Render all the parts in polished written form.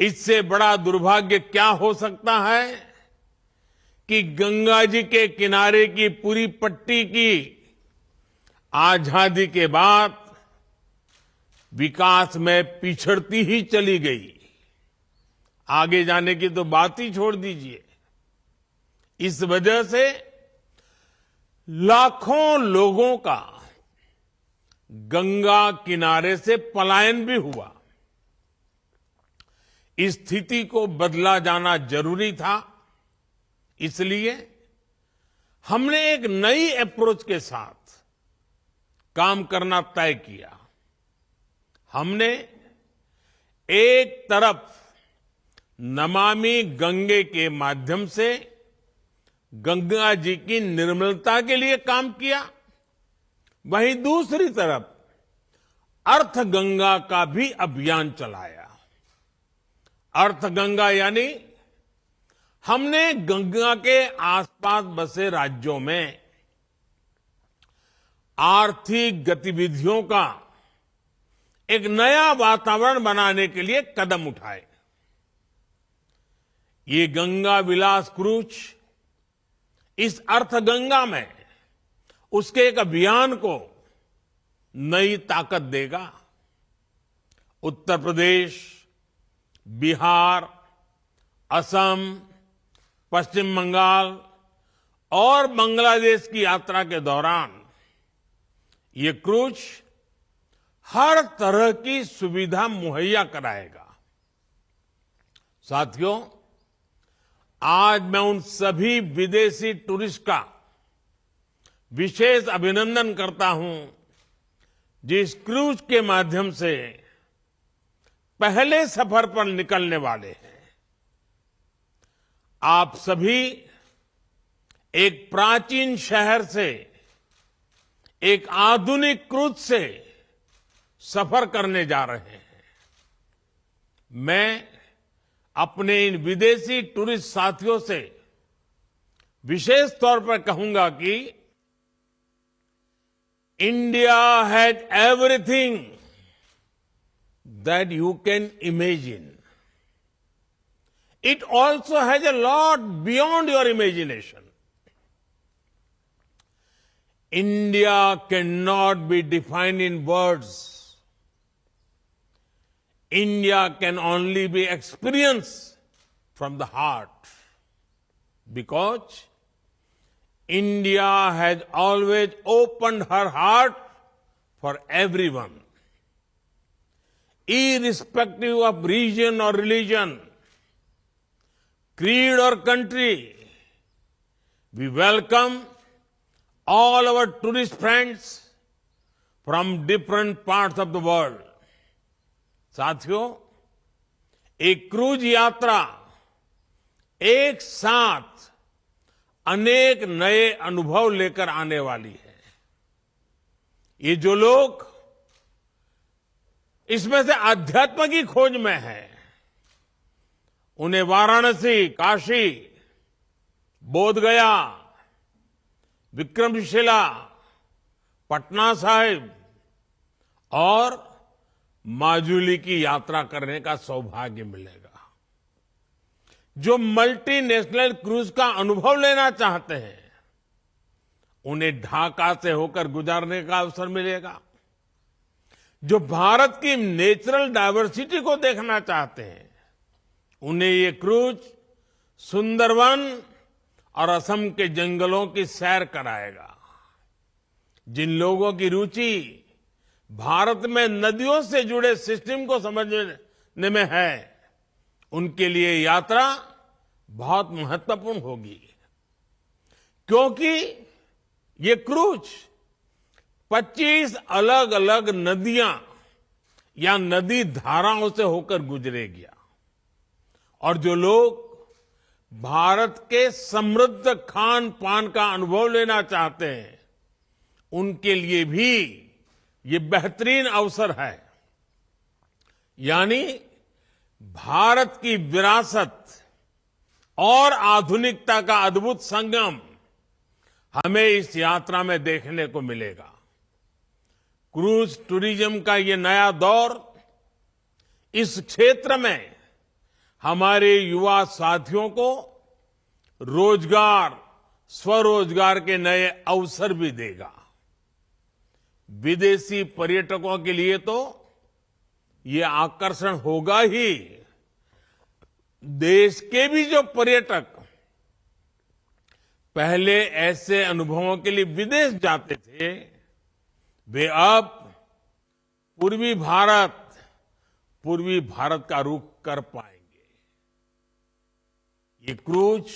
इससे बड़ा दुर्भाग्य क्या हो सकता है कि गंगा जी के किनारे की पूरी पट्टी की आजादी के बाद विकास में पिछड़ती ही चली गई। आगे जाने की तो बात ही छोड़ दीजिए। इस वजह से लाखों लोगों का गंगा किनारे से पलायन भी हुआ। इस स्थिति को बदला जाना जरूरी था। इसलिए हमने एक नई अप्रोच के साथ काम करना तय किया। हमने एक तरफ नमामि गंगे के माध्यम से गंगा जी की निर्मलता के लिए काम किया, वहीं दूसरी तरफ अर्थ गंगा का भी अभियान चलाया। अर्थ गंगा यानी हमने गंगा के आसपास बसे राज्यों में आर्थिक गतिविधियों का एक नया वातावरण बनाने के लिए कदम उठाए। ये गंगा विलास क्रूज इस अर्थ गंगा में उसके एक अभियान को नई ताकत देगा। उत्तर प्रदेश, बिहार, असम, पश्चिम बंगाल और बांग्लादेश की यात्रा के दौरान ये क्रूज हर तरह की सुविधा मुहैया कराएगा। साथियों, आज मैं उन सभी विदेशी टूरिस्ट का विशेष अभिनंदन करता हूं जिस क्रूज के माध्यम से पहले सफर पर निकलने वाले हैं। आप सभी एक प्राचीन शहर से एक आधुनिक क्रूज से सफर करने जा रहे हैं। मैं अपने इन विदेशी टूरिस्ट साथियों से विशेष तौर पर कहूंगा कि India has everything that you can imagine. It also has a lot beyond your imagination. India cannot be defined in words. India can only be experienced from the heart. Because India has always opened her heart for everyone, irrespective of region or religion, creed or country. We welcome all our tourist friends from different parts of the world. साथियों, एक cruise यात्रा एक साथ अनेक नए अनुभव लेकर आने वाली है। ये जो लोग इसमें से अध्यात्म की खोज में हैं, उन्हें वाराणसी, काशी, बोधगया, विक्रमशिला, पटना साहिब और माजुली की यात्रा करने का सौभाग्य मिलेगा। जो मल्टीनेशनल क्रूज का अनुभव लेना चाहते हैं, उन्हें ढाका से होकर गुजरने का अवसर मिलेगा। जो भारत की नेचुरल डायवर्सिटी को देखना चाहते हैं, उन्हें ये क्रूज सुंदरवन और असम के जंगलों की सैर कराएगा। जिन लोगों की रुचि भारत में नदियों से जुड़े सिस्टम को समझने में है, उनके लिए यात्रा बहुत महत्वपूर्ण होगी, क्योंकि ये क्रूज 25 अलग अलग नदियां या नदी धाराओं से होकर गुजरेगी। और जो लोग भारत के समृद्ध खान पान का अनुभव लेना चाहते हैं, उनके लिए भी ये बेहतरीन अवसर है। यानी भारत की विरासत और आधुनिकता का अद्भुत संगम हमें इस यात्रा में देखने को मिलेगा। क्रूज टूरिज्म का ये नया दौर इस क्षेत्र में हमारे युवा साथियों को रोजगार, स्वरोजगार के नए अवसर भी देगा। विदेशी पर्यटकों के लिए तो ये आकर्षण होगा ही। देश के भी जो पर्यटक पहले ऐसे अनुभवों के लिए विदेश जाते थे, वे अब पूर्वी भारत का रुख कर पाएंगे। ये क्रूज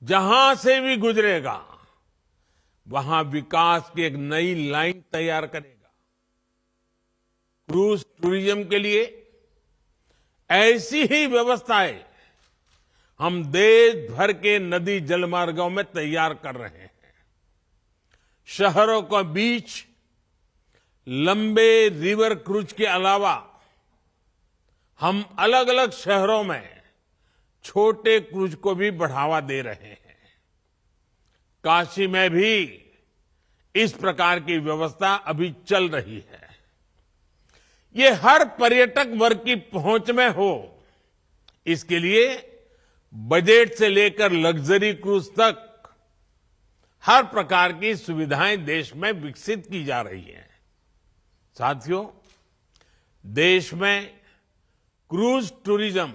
जहां से भी गुजरेगा, वहां विकास की एक नई लाइन तैयार करेगा। क्रूज टूरिज्म के लिए ऐसी ही व्यवस्थाएं हम देश भर के नदी जलमार्गों में तैयार कर रहे हैं। शहरों के बीच लंबे रिवर क्रूज के अलावा हम अलग अलग शहरों में छोटे क्रूज को भी बढ़ावा दे रहे हैं। काशी में भी इस प्रकार की व्यवस्था अभी चल रही है। ये हर पर्यटक वर्ग की पहुंच में हो, इसके लिए बजट से लेकर लग्जरी क्रूज तक हर प्रकार की सुविधाएं देश में विकसित की जा रही हैं। साथियों, देश में क्रूज टूरिज्म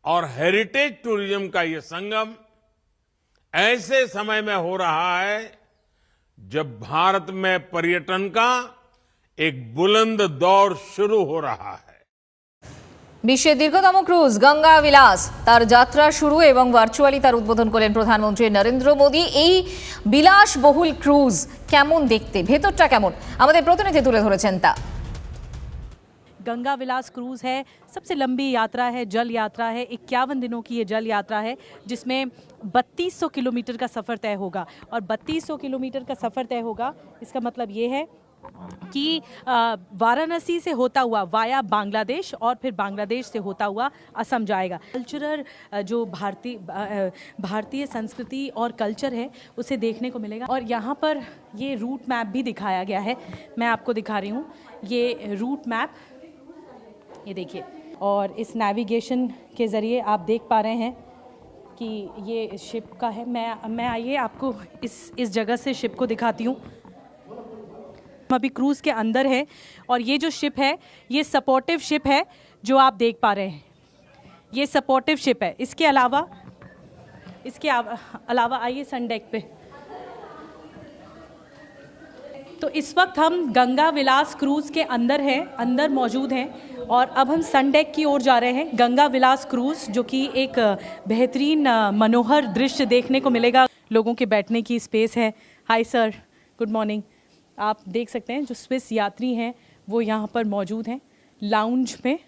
और हेरिटेज टूरिज्म का ये संगम ऐसे समय में हो रहा है जब भारत में पर्यटन का एक बुलंद दौर शुरू हो रहा है। বিশ্বের দীর্ঘতম ক্রুজ গঙ্গা বিলাস তার যাত্রা শুরু এবং ভার্চুয়ালি তার উদ্বোধন করলেন প্রধানমন্ত্রী নরেন্দ্র মোদী। এই বিলাসবহুল ক্রুজ কেমন দেখতে, ভেতরটা কেমন, আমাদের প্রতিনিধি তুলে ধরেছেন তা। गंगा विलास क्रूज़ है, सबसे लंबी यात्रा है, जल यात्रा है। 51 दिनों की ये जल यात्रा है जिसमें 3200 किलोमीटर का सफ़र तय होगा। और 3200 किलोमीटर का सफ़र तय होगा, इसका मतलब ये है कि वाराणसी से होता हुआ वाया बांग्लादेश और फिर बांग्लादेश से होता हुआ असम जाएगा। कल्चरल जो भारतीय संस्कृति और कल्चर है उसे देखने को मिलेगा। और यहाँ पर ये रूट मैप भी दिखाया गया है, मैं आपको दिखा रही हूँ ये रूट मैप, ये देखिए। और इस नेविगेशन के ज़रिए आप देख पा रहे हैं कि ये शिप का है। मैं आइए आपको इस जगह से शिप को दिखाती हूँ। हम अभी क्रूज़ के अंदर है और ये जो शिप है ये सपोर्टिव शिप है जो आप देख पा रहे हैं, ये सपोर्टिव शिप है। इसके अलावा आइए सन डेक पे। तो इस वक्त हम गंगा विलास क्रूज़ के अंदर मौजूद हैं और अब हम सन डेक की ओर जा रहे हैं। गंगा विलास क्रूज़ जो कि एक बेहतरीन मनोहर दृश्य देखने को मिलेगा। लोगों के बैठने की स्पेस है। Hi sir, good morning. आप देख सकते हैं जो स्विस यात्री हैं वो यहाँ पर मौजूद हैं लाउंज में।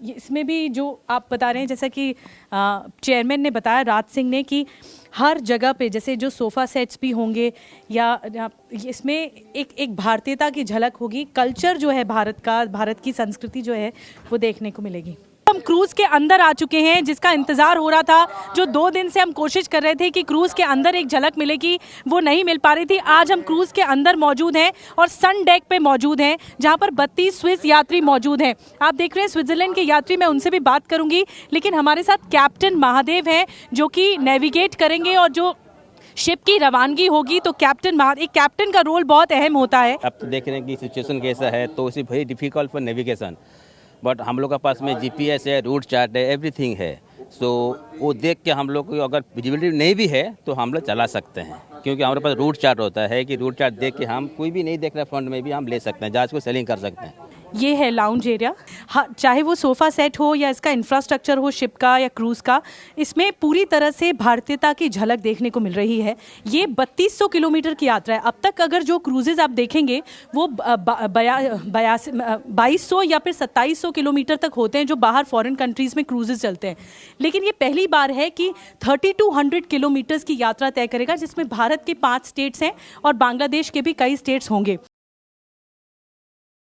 इसमें भी जो आप बता रहे हैं, जैसा कि चेयरमैन ने बताया, राज सिंह ने, कि हर जगह पे जैसे जो सोफ़ा सेट्स भी होंगे या इसमें एक भारतीयता की झलक होगी। कल्चर जो है भारत की संस्कृति जो है वो देखने को मिलेगी। हम क्रूज़ के अंदर आ चुके हैं जिसका इंतज़ार हो रहा था। जो 2 दिन से हम कोशिश कर रहे थे कि क्रूज़ के अंदर एक झलक मिलेगी, वो नहीं मिल पा रही थी। आज हम क्रूज़ के अंदर मौजूद हैं और सन डेक पे मौजूद हैं जहां पर 32 स्विस यात्री मौजूद हैं। आप देख रहे हैं स्विट्ज़रलैंड के यात्री, मैं उनसे भी बात करूंगी, लेकिन हमारे साथ कैप्टन महादेव हैं जो कि नेविगेट करेंगे और जो शिप की रवानगी होगी तो एक कैप्टन का रोल बहुत अहम होता है। अब तो देख रहे हैं कि सिचुएशन कैसा है, तो it's very difficult for navigation, but हम लोग के पास में जीपीएस है, रूट चार्ट है, एवरीथिंग है। सो वो देख के हम लोग को अगर विजिबिलिटी नहीं भी है तो हम लोग चला सकते हैं, क्योंकि हमारे पास रूट चार्ट होता है कि रूट चार्ट देख के हम कोई भी नहीं देख रहा फ्रंट में भी हम ले सकते हैं, जहाज को सेलिंग कर सकते हैं। ये है लाउंज एरिया। चाहे वो सोफ़ा सेट हो या इसका इंफ्रास्ट्रक्चर हो शिप का या क्रूज़ का, इसमें पूरी तरह से भारतीयता की झलक देखने को मिल रही है। ये 3200 किलोमीटर की यात्रा है। अब तक अगर जो क्रूजेज़ आप देखेंगे वो 2200 या फिर 2700 किलोमीटर तक होते हैं जो बाहर फॉरेन कंट्रीज़ में क्रूजेज़ चलते हैं, लेकिन ये पहली बार है कि 3200 किलोमीटर्स की यात्रा तय करेगा जिसमें भारत के 5 स्टेट्स हैं और बांग्लादेश के भी कई स्टेट्स होंगे।